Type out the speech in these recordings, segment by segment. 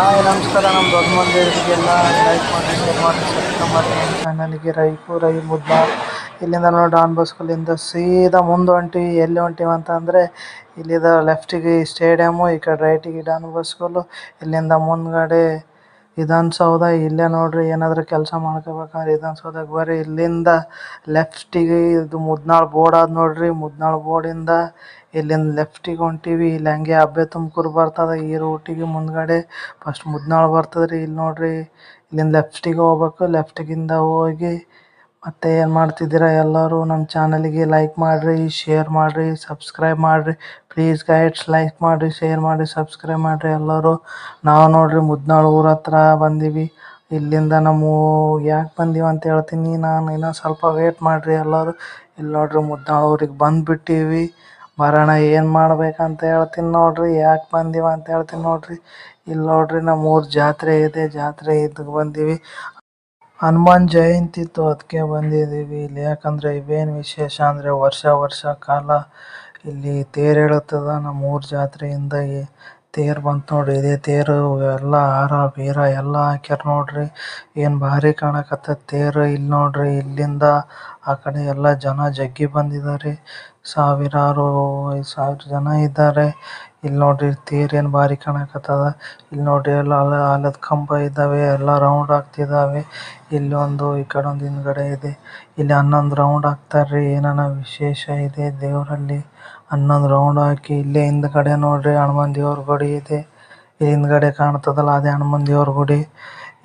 Hi ನಮಸ್ಕಾರ. ನಮ್ಮ ದೊಡ್ಡ ಮಂದಿರಿಗೆಲ್ಲ ಲೈಕ್ ಮಾಡಿ, ಶೇರ್ ಮಾಡಿ, ಸಬ್ಸ್ಕ್ರೈಬ್ ಮಾಡಿ ನಮ್ಮ ಚಾನಲ್ಗೆ. ರೈ ಮುದ್ನಾಳ್. ಇಲ್ಲಿಂದ ನೋಡಿ ಡಾನ್ ಬಸ್ಕಲ್ಲಿಂದ ಸೀದಾ ಮುಂದೆ ಹೊಂಟಿವಿ. ಎಲ್ಲಿ ಹೊಂಟಿವಿ ಅಂತ ಅಂದರೆ ಇಲ್ಲಿಂದ ಲೆಫ್ಟಿಗೆ ಸ್ಟೇಡಿಯಮ್ಮು, ಈ ಕಡೆ ರೈಟಿಗೆ ಡಾನ್ ಬಸ್ಕಲ್ಲು. ಇಲ್ಲಿಂದ ಮುಂದ್ಗಡೆ ವಿಧಾನಸೌಧ. ಇಲ್ಲೇ ನೋಡ್ರಿ ಏನಾದರೂ ಕೆಲಸ ಮಾಡ್ಕೋಬೇಕಂದ್ರೆ ವಿಧಾನಸೌಧಕ್ಕೆ ಬರ್ರಿ. ಇಲ್ಲಿಂದ ಲೆಫ್ಟಿಗೆ ಇದು ಮುದ್ನಾಳ್ ಬೋರ್ಡ್ ಆದ ನೋಡ್ರಿ. ಮುದ್ನಾಳ್ ಬೋರ್ಡಿಂದ ಇಲ್ಲಿಂದ ಲೆಫ್ಟಿಗೆ ಹೊಂಟಿವಿ. ಇಲ್ಲಿ ಹಂಗೆ ಅಬ್ಬೆ ತುಮಕೂರು ಬರ್ತದ. ಈ ರೂಟಿಗೆ ಮುಂದ್ಗಡೆ ಫಸ್ಟ್ ಮುದ್ನಾಳ್ ಬರ್ತದ್ರಿ. ಇಲ್ಲಿ ನೋಡ್ರಿ ಇಲ್ಲಿಂದ ಲೆಫ್ಟಿಗೆ ಹೋಗ್ಬೇಕು. ಲೆಫ್ಟಿಗಿಂದ ಹೋಗಿ ಮತ್ತೆ ಏನು ಮಾಡ್ತಿದ್ದೀರಾ ಎಲ್ಲರೂ ನಮ್ಮ ಚಾನಲ್ಗೆ ಲೈಕ್ ಮಾಡಿರಿ, ಶೇರ್ ಮಾಡಿರಿ, ಸಬ್ಸ್ಕ್ರೈಬ್ ಮಾಡಿರಿ. ಪ್ಲೀಸ್ ಗೈಡ್ಸ್ ಲೈಕ್ ಮಾಡಿರಿ, ಶೇರ್ ಮಾಡಿ, ಸಬ್ಸ್ಕ್ರೈಬ್ ಮಾಡಿರಿ ಎಲ್ಲರೂ. ನಾವು ನೋಡ್ರಿ ಮುದ್ನಾಳ್ ಊರ ಹತ್ರ ಬಂದೀವಿ. ಇಲ್ಲಿಂದ ನಮ್ಮ ಯಾಕೆ ಬಂದೀವಿ ಅಂತ ಹೇಳ್ತೀನಿ ನಾನು. ಇನ್ನೊಂದು ಸ್ವಲ್ಪ ವೇಟ್ ಮಾಡಿರಿ ಎಲ್ಲರೂ. ಇಲ್ಲಿ ನೋಡ್ರಿ ಮುದ್ನಾಳ್ ಊರಿಗೆ ಬಂದುಬಿಟ್ಟೀವಿ. ಬರೋಣ ಏನು ಮಾಡ್ಬೇಕಂತ ಹೇಳ್ತೀನಿ ನೋಡ್ರಿ. ಯಾಕೆ ಬಂದೀವಿ ಅಂತ ಹೇಳ್ತೀನಿ ನೋಡ್ರಿ. ಇಲ್ಲಿ ನೋಡ್ರಿ ನಮ್ಮ ಊರು ಜಾತ್ರೆ ಇದೆ. ಜಾತ್ರೆ ಇದಕ್ಕೆ ಬಂದೀವಿ. ಹನುಮಾನ್ ಜಯಂತಿ ಇತ್ತು, ಅದಕ್ಕೆ ಬಂದಿದ್ದೀವಿ ಇಲ್ಲಿ. ಯಾಕಂದರೆ ಇವೇನು ವಿಶೇಷ ಅಂದರೆ ವರ್ಷ ಕಾಲ ಇಲ್ಲಿ ತೇರು ಎಳುತ್ತದ. ನಮ್ಮ ಊರ ಜಾತ್ರೆಯಿಂದ ತೇರು ಬಂತು ನೋಡ್ರಿ. ಇದೇ ತೇರು ಎಲ್ಲ ಹಾರ ಬೀರ ಎಲ್ಲ ಹಾಕ್ಯಾರ ನೋಡ್ರಿ. ಏನು ಭಾರಿ ಕಾಣಕತ್ತ ತೇರು. ಇಲ್ಲಿ ನೋಡ್ರಿ ಇಲ್ಲಿಂದ ಆ ಕಡೆ ಎಲ್ಲ ಜನ ಜಗ್ಗಿ ಬಂದಿದ್ದಾರೆ. ಸಾವಿರಾರು 5,000 ಜನ ಇದ್ದಾರೆ. ಇಲ್ಲಿ ನೋಡ್ರಿ ತೇರು ಏನು ಭಾರಿ ಕಾಣಕತ್ತದ. ಇಲ್ಲಿ ನೋಡ್ರಿ ಎಲ್ಲ ಆಲದ ಕಂಬ ಇದ್ದಾವೆ, ಎಲ್ಲ ರೌಂಡ್ ಆಗ್ತಿದ್ದಾವೆ. ಇಲ್ಲಿ ಒಂದು ಈ ಕಡೆ ಒಂದು ಹಿಂದ್ಗಡೆ ಇದೆ. ಇಲ್ಲಿ 11 ರೌಂಡ್ ಹಾಕ್ತಾರ್ರಿ. ಏನಾನ ವಿಶೇಷ ಇದೆ ದೇವರಲ್ಲಿ. 11 ರೌಂಡ್ ಹಾಕಿ ಇಲ್ಲೇ ಹಿಂದ್ಗಡೆ ನೋಡ್ರಿ ಹನುಮಾನ್ ದೇವ್ರ ಗುಡಿ ಇದೆ. ಹಿಂದ್ಗಡೆ ಕಾಣ್ತದಲ್ಲ ಅದೇ ಹನುಮಾನ್ ದೇವ್ರ ಗುಡಿ.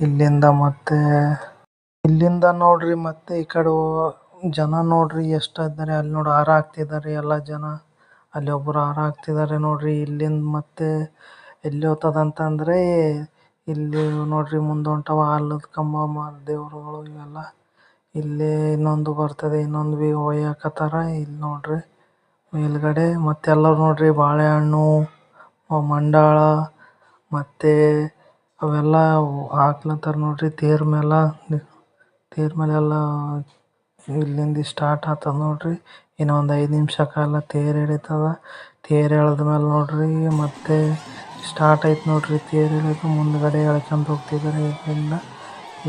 ಇಲ್ಲಿಂದ ನೋಡ್ರಿ ಮತ್ತೆ ಈ ಕಡೆ ಜನ ನೋಡ್ರಿ ಎಷ್ಟು ಇದ್ದಾರೆ. ಅಲ್ಲಿ ನೋಡಿ ಹಾರ ಹಾಕ್ತಿದ್ದಾರೆ ಎಲ್ಲ ಜನ. ಅಲ್ಲಿ ಒಬ್ಬರು ಹಾರ ಹಾಕ್ತಿದ್ದಾರೆ ನೋಡ್ರಿ. ಇಲ್ಲಿಂದ ಮತ್ತೆ ಎಲ್ಲಿ ಹೋಗ್ತದಂತಂದರೆ ಇಲ್ಲಿ ನೋಡ್ರಿ ಮುಂದೆ ಹೊಂಟವ ಆಲದ ಕಂಬ ದೇವರುಗಳು ಇವೆಲ್ಲ. ಇಲ್ಲೇ ಇನ್ನೊಂದು ಬರ್ತದೆ, ಇನ್ನೊಂದು ಭೀ ಒಯ್ಯಕತ್ತಾರ. ಇಲ್ಲಿ ನೋಡ್ರಿ ಮೇಲ್ಗಡೆ ಮತ್ತೆಲ್ಲರೂ ನೋಡ್ರಿ ಬಾಳೆಹಣ್ಣು, ಮಂಡಾಳ ಮತ್ತು ಅವೆಲ್ಲ ಹಾಕ್ಲತ್ತಾರ ನೋಡ್ರಿ ತೇರ್ ಮೇಲೆಲ್ಲ. ಇಲ್ಲಿಂದ ಸ್ಟಾರ್ಟ್ ಆಗ್ತದ ನೋಡ್ರಿ. ಇನ್ನೊಂದು 5 ನಿಮಿಷ ಕಾಲ ತೇರು ಎಳೀತದ. ತೇರು ಎಳೆದ ಮೇಲೆ ನೋಡ್ರಿ ಮತ್ತೆ ಸ್ಟಾರ್ಟ್ ಆಯ್ತು ನೋಡ್ರಿ ತೇರು ಎಳೆದು. ಮುಂದ್ಗಡೆ ಎಳ್ಕೊಂಡು ಹೋಗ್ತಿದ್ದಾರೆ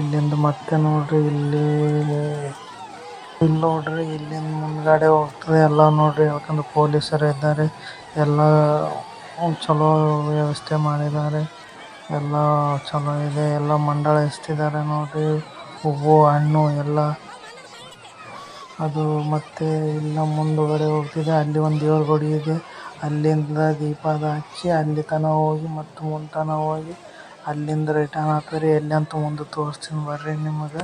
ಇಲ್ಲಿಂದ ಮತ್ತೆ ನೋಡ್ರಿ ಇಲ್ಲಿ ನೋಡ್ರಿ ಇಲ್ಲಿಂದ ಮುಂದ್ಗಡೆ ಹೋಗ್ತದೆ ಎಲ್ಲ ನೋಡ್ರಿ. ಎಳ್ಕೊಂಡು ಪೊಲೀಸರು ಇದ್ದಾರೆ. ಎಲ್ಲ ಚಲೋ ವ್ಯವಸ್ಥೆ ಮಾಡಿದ್ದಾರೆ. ಎಲ್ಲ ಚಲೋ ಇದೆ. ಎಲ್ಲ ಮಂಡಳ ಎಸ್ತಿದ್ದಾರೆ ನೋಡ್ರಿ. ಹೂವು ಹಣ್ಣು ಎಲ್ಲ ಅದು. ಮತ್ತೆ ಇಲ್ಲ ಮುಂದುಗಡೆ ಹೋಗ್ತಿದೆ. ಅಲ್ಲಿ ಒಂದು ದೇವ್ರ ಗುಡಿ ಇದೆ. ಅಲ್ಲಿಂದ ದೀಪ ಹಚ್ಚಿ ಅಲ್ಲಿ ತನಕ ಹೋಗಿ ಮತ್ತು ಮುಂದೆ ತನಕ ಹೋಗಿ ಅಲ್ಲಿಂದ ರಿಟರ್ನ್ ಆಗ್ತಾರೆ. ಎಲ್ಲಿ ಅಂತ ಮುಂದೆ ತೋರಿಸ್ತೀನಿ ಬರ್ರಿ ನಿಮಗೆ.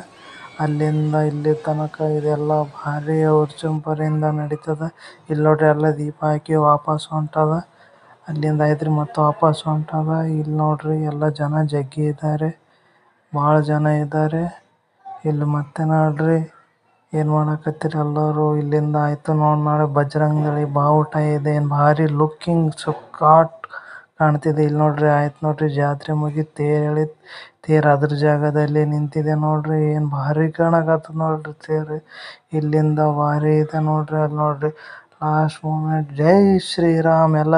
ಅಲ್ಲಿಂದ ಇಲ್ಲಿ ತನಕ ಇದೆಲ್ಲ ಭಾರಿ ಉರ್ಜುಂಪರಿಂದ ನಡೀತದ. ಇಲ್ಲಿ ನೋಡ್ರಿ ಎಲ್ಲ ದೀಪ ಹಾಕಿ ವಾಪಸ್ ಹೊಂಟದ. ಅಲ್ಲಿಂದ ಆಯ್ತ್ರಿ ಮತ್ತು ವಾಪಸ್ ಹೊಂಟದ. ಇಲ್ಲಿ ನೋಡ್ರಿ ಎಲ್ಲ ಜನ ಜಗ್ಗಿ ಇದ್ದಾರೆ, ಭಾಳ ಜನ ಇದ್ದಾರೆ. ಇಲ್ಲಿ ಮತ್ತೆ ನೋಡ್ರಿ ಏನು ಮಾಡಕತ್ತೀರಿ ಎಲ್ಲರೂ. ಇಲ್ಲಿಂದ ಆಯಿತು ನೋಡಿ ನಾಳೆ ಬಜರಂಗಬಲಿ ಬಾವುಟ ಇದೆ. ಏನು ಭಾರಿ ಲುಕ್ಕಿಂಗ್ ಸೊಕ್ಕಾಟ್ ಕಾಣ್ತಿದೆ. ಇಲ್ಲಿ ನೋಡ್ರಿ ಆಯ್ತು ನೋಡ್ರಿ ಜಾತ್ರೆ ಮುಗಿತು. ತೇರು ಅದ್ರ ಜಾಗದಲ್ಲಿ ನಿಂತಿದೆ ನೋಡ್ರಿ. ಏನು ಭಾರಿ ಕಾಣಕತ್ತದ ನೋಡ್ರಿ ತೇರು. ಇಲ್ಲಿಂದ ಭಾರಿ ಇದೆ ನೋಡ್ರಿ. ಅಲ್ಲಿ ನೋಡ್ರಿ ಲಾಸ್ಟ್ ಮೂಮೆಂಟ್. ಜೈ ಶ್ರೀರಾಮ್ ಎಲ್ಲ